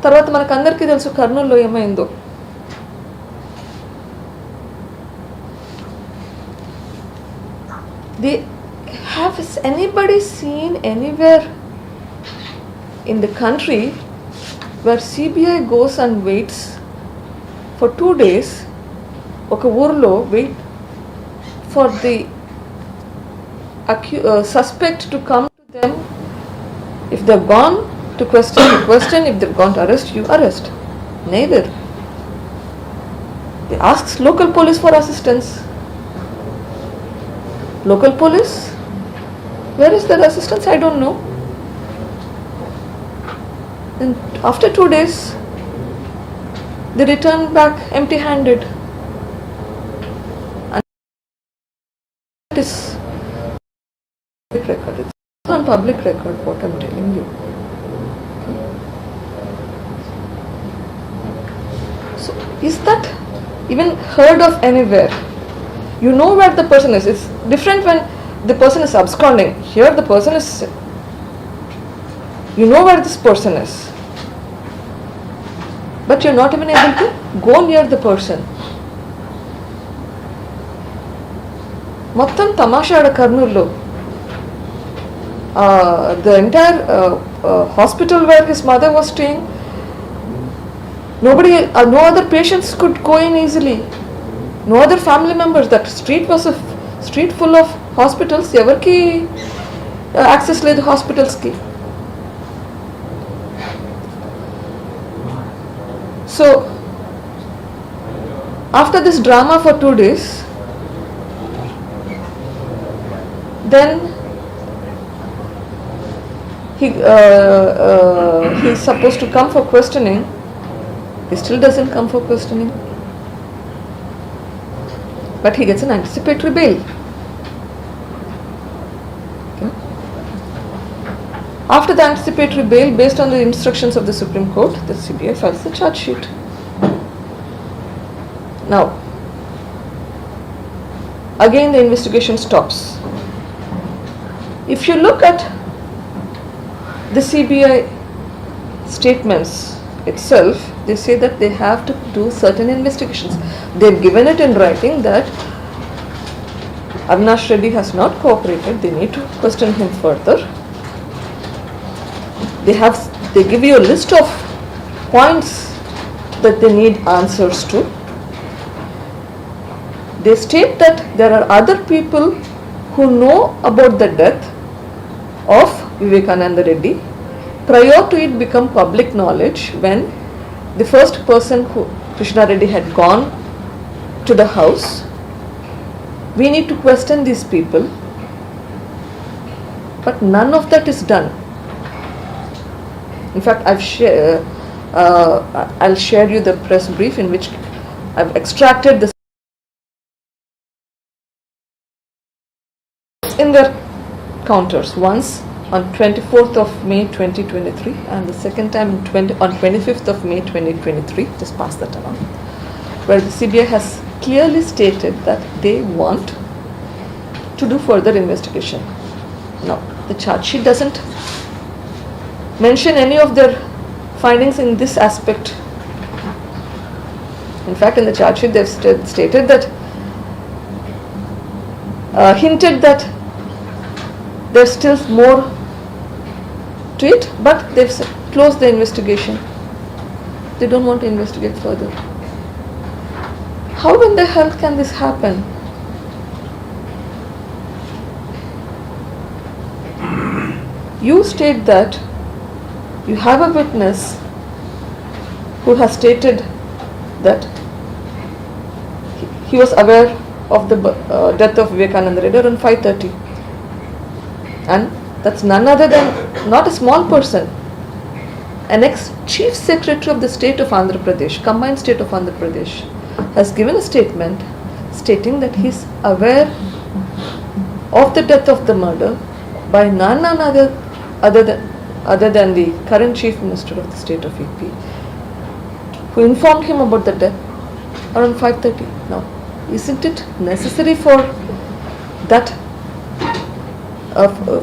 తర్వాత మనకందరికీ తెలుసు కర్నూలులో ఏమైందో. Has anybody seen anywhere in the country where CBI goes and waits for 2 days, oka urlo wait for the suspect to come to them? If they've gone to question, you question. If they've gone to arrest, you arrest. Neither. They ask local police for assistance. Local police? Where is that assistance? I don't know. And after 2 days, they return back empty-handed. And it is public record. It's on public record what I'm telling you. So, is that even heard of anywhere? You know where the person is. It's different when the person is absconding. Here the person is, you know where this person is, but you're not even able to go near the person. Mottam tamashada Karnoollo. The entire hospital where his mother was staying, nobody, no other patients could go in easily. No other family members. That street was a street full of hospitals. Evarki access లేదు hospitals ki. So after this drama for 2 days, then he's supposed to come for questioning. He still doesn't come for questioning, but he gets an anticipatory bail. Okay. After the anticipatory bail, based on the instructions of the Supreme Court, the CBI files the charge sheet. Now, again the investigation stops. If you look at the CBI statements itself, they say that they have to do certain investigations. They've given it in writing that Avinash Reddy has not cooperated. They need to question him further. They give you a list of points that they need answers to. They state that there are other people who know about the death of Vivekananda Reddy prior to it become public knowledge, when the first person who Krishna Reddy had gone to the house. We need to question these people, but none of that is done. In fact, I'll share you the press brief in which I've extracted this in their counters. Once on 24th of May 2023 and the second time on 25th of May 2023, just pass that along, where the CBI has clearly stated that they want to do further investigation. Now, the charge sheet doesn't mention any of their findings in this aspect. In fact, in the charge sheet they've stated that, hinted that there's still more to it, but they've closed the investigation. They don't want to investigate further. How in the hell can this happen? You state that you have a witness who has stated that he was aware of the death of Vivekananda Reddy around 5:30, and that's none other than not a small person, an ex-chief secretary of the state of Andhra Pradesh, combined state of Andhra Pradesh, has given a statement stating that he is aware of the death of the murder by none other than the current chief minister of the state of AP, who informed him about the death around 5:30. Now, isn't it necessary for that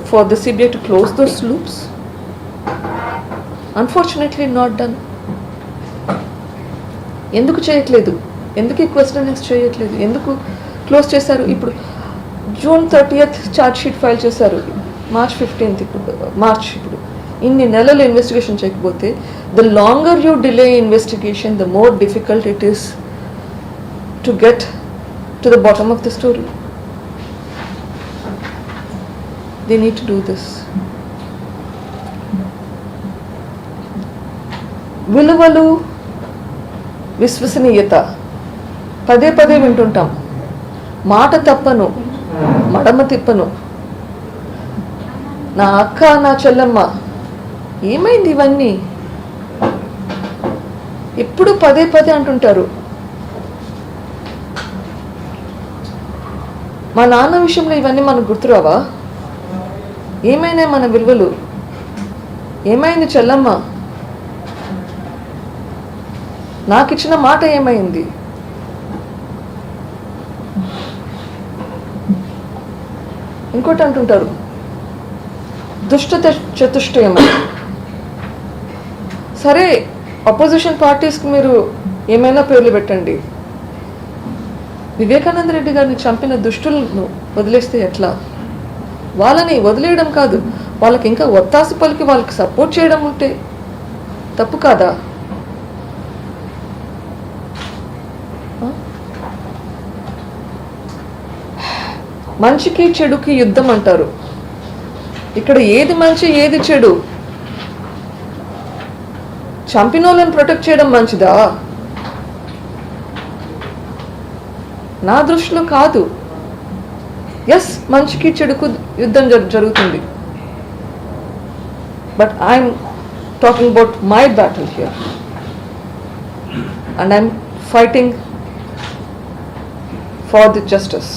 for the CBI to close those loops? Unfortunately, not done. ఎందుకు చేయట్లేదు? ఎందుకు ఈ questionings చేయట్లేదు? ఎందుకు close చేశారు? ఇప్పుడు June 30th charge sheet file చేశారు, March 15th ఇప్పుడు ఇన్ని నెలలు ఇన్వెస్టిగేషన్ చేయకపోతే, the longer you delay investigation, the more difficult it is to get to the bottom of the story. They need to do this. విలువలు, విశ్వసనీయత పదే పదే వింటుంటాం. మాట తప్పను, మడమ తిప్పను, నా అక్క, నా చెల్లెమ్మ. ఏమైంది ఇవన్నీ? ఎప్పుడు పదే పదే అంటుంటారు. మా నాన్న విషయంలో ఇవన్నీ మనకు గుర్తురావా? ఏమైనా మన విలువలు? ఏమైంది చెల్లమ్మ? నాకు ఇచ్చిన మాట ఏమైంది? ఇంకోటి అంటుంటారు, దుష్ట చతుష్టయం. సరే, అపోజిషన్ పార్టీస్కి మీరు ఏమైనా పేర్లు పెట్టండి. వివేకానంద రెడ్డి గారిని చంపిన దుష్టులను వదిలేస్తే ఎట్లా? వాళ్ళని వదిలేయడం కాదు, వాళ్ళకి ఇంకా ఒత్తాసు పలికి వాళ్ళకి సపోర్ట్ చేయడం ఉంటే తప్పు కాదా? మంచికి చెడుకి యుద్ధం అంటారు. ఇక్కడ ఏది మంచి, ఏది చెడు? చంపిన వాళ్ళని ప్రొటెక్ట్ చేయడం మంచిదా? నా దృష్టిలో కాదు. ఎస్, మంచికి చెడుకు యుద్ధం జరుగుతుంది. But I'm talking about my battle here and I'm fighting for the justice.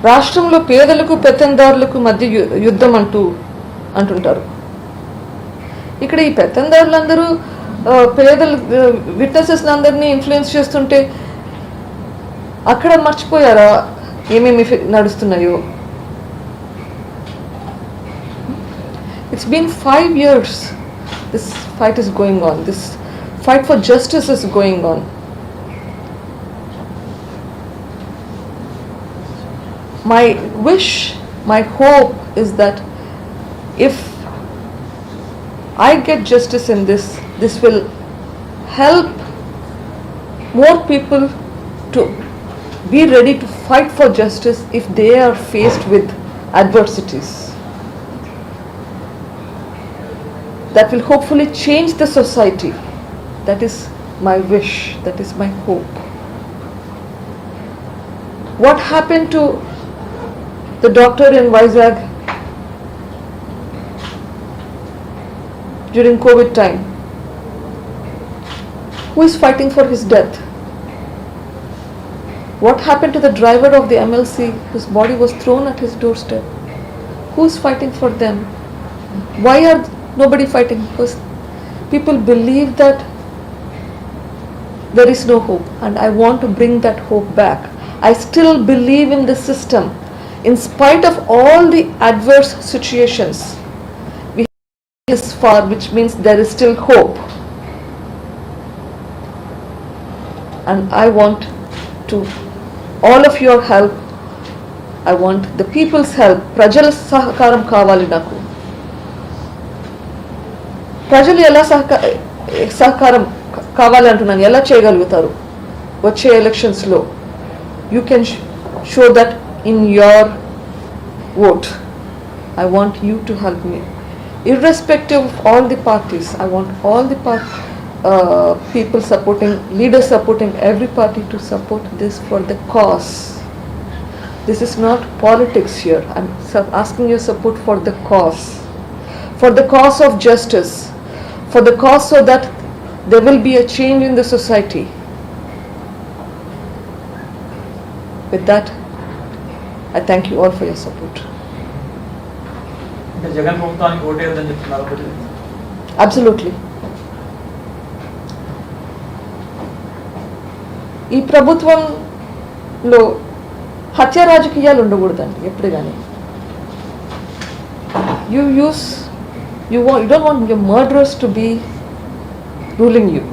రాష్ట్రంలో పేదలకు పెత్తందారులకు మధ్య యుద్ధం అంటుంటారు. ఇక్కడ ఈ పెత్తందారులందరూ పేదలు విట్నెసెస్ అందరినీ ఇన్ఫ్లుయెన్స్ చేస్తుంటే అక్కడ మర్చిపోయారా ఏమేమి నడుస్తున్నాయో? It's been 5 years this fight is going on. This fight for justice is going on. My wish, my hope is that if I get justice in this, this will help more people to be ready to fight for justice if they are faced with adversities. That will hopefully change the society. That is my wish, that is my hope. What happened to the doctor in Vizag during COVID time? Who is fighting for his death? What happened to the driver of the MLC whose body was thrown at his doorstep? Who is fighting for them? Why are nobody fighting? Because people believe that there is no hope, and I want to bring that hope back. I still believe in the system. In spite of all the adverse situations, we have this far, which means there is still hope. And I want to all of your help. I want the people's help. Prajala sahakaram kavali naku. ప్రజలు ఎలా సహకారం కావాలి అంటున్నాను, ఎలా చేయగలుగుతారు? వచ్చే ఎలక్షన్స్లో you can show that in your vote. I want you to help me. Irrespective of all the parties, I want all the people supporting, leaders supporting every party to support this for the cause. This is not politics here. I'm asking your support for the cause of justice, for the cause so that there will be a change in the society. With that, I thank you all for your support. Absolutely. ఈ ప్రభుత్వంలో హత్య రాజకీయాలు ఉండకూడదండి ఎప్పుడు కానీ. You don't want your murderers to be ruling you.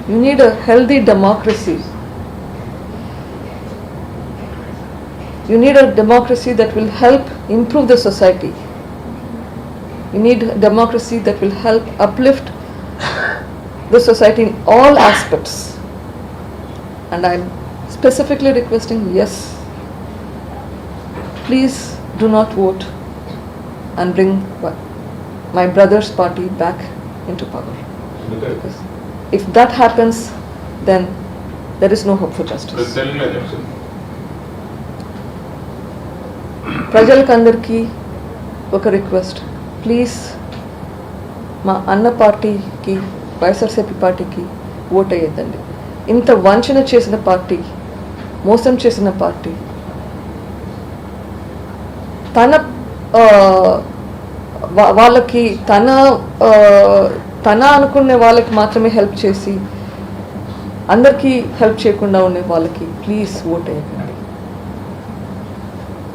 You need a healthy democracy. You need a democracy that will help improve the society. You need a democracy that will help uplift the society in all aspects. And I'm specifically requesting, yes, please do not vote and bring my brother's party back into power. Because if that happens, then there is no hope for justice. ప్రజలకందరికీ ఒక request, please మా అన్న పార్టీకి, వైఎస్ఆర్సీపీ పార్టీకి vote అయ్యేద్దండి. ఇంత వంచన చేసిన party, మోసం చేసిన పార్టీ, తన వాళ్ళకి తన అనుకునే వాళ్ళకి మాత్రమే హెల్ప్ చేసి అందరికీ హెల్ప్ చేయకుండా ఉండే వాళ్ళకి ప్లీజ్ ఓట్ అయ్యండి.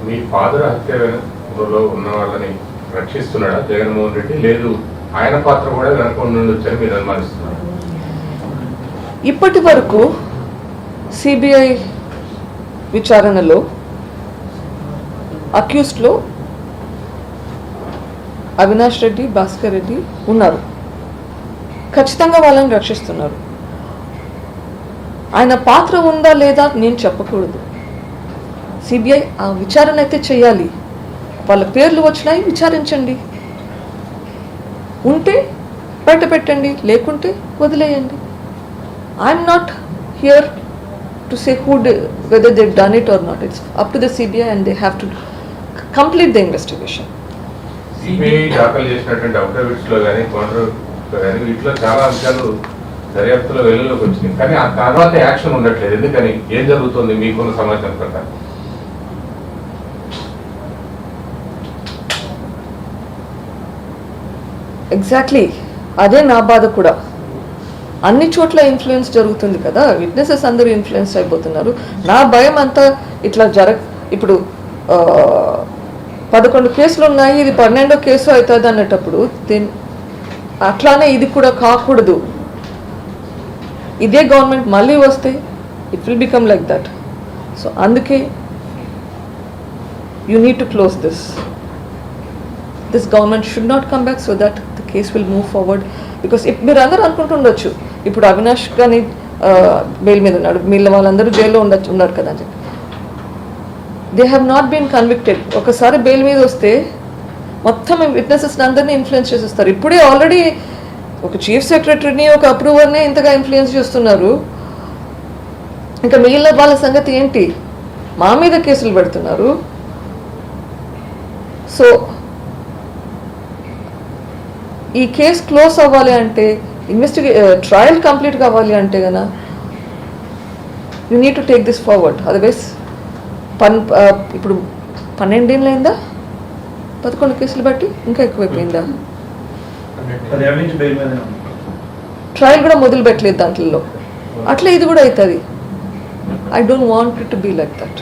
మీ ఫాదర్ హత్యలో ఉన్న వాళ్ళని రక్షిస్తున్నాడా జగన్మోహన్ రెడ్డి? లేదు ఆయన పాత్ర కూడా వెనక ఉండొచ్చని మీరు అనుమానిస్తున్నారు? ఇప్పటి వరకు సిబిఐ విచారణలో అక్యూస్డ్లో అవినాష్ రెడ్డి, భాస్కర్ రెడ్డి ఉన్నారు. ఖచ్చితంగా వాళ్ళని రక్షిస్తున్నారు. ఆయన పాత్ర ఉందా లేదా నేను చెప్పకూడదు. సిబిఐ ఆ విచారణ అయితే చేయాలి. వాళ్ళ పేర్లు వచ్చినాయి, విచారించండి. ఉంటే బయట పెట్టండి, లేకుంటే వదిలేయండి. I'm not here to say whether they've done it or not. It's up to the CBI and they have to complete the investigation. CBI దాఖలు చేసినటువంటి అఫిడవిట్స్ లో కానీ కౌంటర్ కానీ వీటిలో చాలా అంశాలు దర్యాప్తులో వెలుగులోకి వచ్చినాయి, కానీ ఆ తర్వాత యాక్షన్ ఉండట్లేదు. ఎందుకని? ఏం జరుగుతుంది మీకున్న సమాచారం ప్రకారం? ఎగ్జాక్ట్లీ అదే నా బాధ కూడా. అన్ని చోట్ల ఇన్ఫ్లుయెన్స్ జరుగుతుంది కదా, విట్నెసెస్ అందరూ ఇన్ఫ్లుయెన్స్ అయిపోతున్నారు. నా భయం అంతా ఇట్లా ఇప్పుడు 11 కేసులు ఉన్నాయి, ఇది 12వ కేసు అవుతుంది అన్నటప్పుడు అట్లానే ఇది కూడా కాకూడదు. ఇదే గవర్నమెంట్ మళ్ళీ వస్తే it will become like that. So అందుకే you need to close this government should not come back so that the case will move forward. Because మీరు అందరూ అనుకుంటుండొచ్చు ఇప్పుడు అవినాష్ కానీ బెయిల్ మీద ఉన్నాడు, వీళ్ళ వాళ్ళందరూ జైల్లో ఉన్నారు కదా అని చెప్పి. They have not been convicted. ఒకసారి బెయిల్ మీద వస్తే మొత్తం విట్నెసెస్ అందరినీ ఇన్ఫ్లుయెన్స్ చేసేస్తారు. ఇప్పుడే ఆల్రెడీ ఒక చీఫ్ సెక్రటరీని, ఒక అప్రూవర్ని ఇంతగా ఇన్ఫ్లుయెన్స్ చేస్తున్నారు. ఇంకా మిగిలిన వాళ్ళ సంగతి ఏంటి? మా మీద కేసులు పెడుతున్నారు. సో ఈ కేసు క్లోజ్ అవ్వాలి అంటే, ట్రయల్ కంప్లీట్ కావాలి అంటే గన you need to take this forward. Otherwise ఇప్పుడు 12 ఏళ్ళు అయిందా, 11 కేసులు బట్టి ఇంకా ఎక్కువైపోయిందా? ట్రయల్ కూడా మొదలు పెట్టలేదు దాంట్లో. అట్లా ఇది కూడా అవుతుంది. I don't want it to be like that.